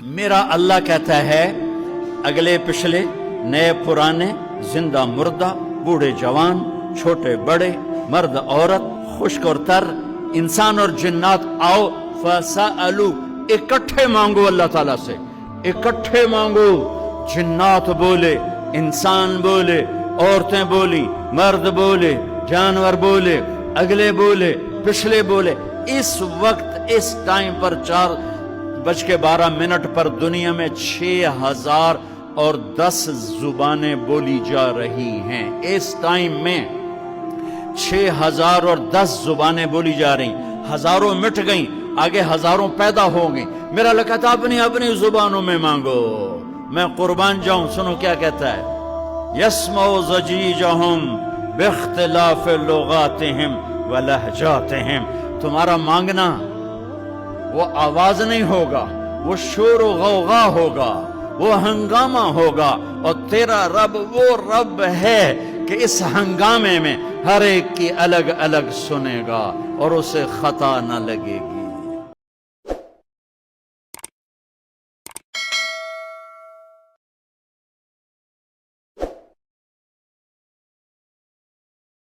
میرا اللہ کہتا ہے اگلے پچھلے نئے پرانے زندہ مردہ بوڑھے جوان چھوٹے بڑے مرد عورت خشک اور تر انسان اور جنات آؤ فَسَأَلُوا اکٹھے مانگو اللہ تعالیٰ سے اکٹھے مانگو جنات بولے انسان بولے عورتیں بولی مرد بولے جانور بولے اگلے بولے پچھلے بولے اس وقت اس ٹائم پر 4:12 پر دنیا میں 6010 زبانیں بولی جا رہی ہیں اس ٹائم میں 6010 زبانیں بولی جا رہی ہزاروں مٹ گئیں آگے ہزاروں پیدا ہو گئیں میرا اللہ کہتا اپنی اپنی زبانوں میں مانگو میں قربان جاؤں سنو کیا کہتا ہے یسمعُ ضجیجہم باختلاف لغاتہم ولہجاتہم تمہارا مانگنا وہ آواز نہیں ہوگا وہ شور و غوغا ہوگا وہ ہنگامہ ہوگا اور تیرا رب وہ رب ہے کہ اس ہنگامے میں ہر ایک کی الگ الگ سنے گا اور اسے خطا نہ لگے گی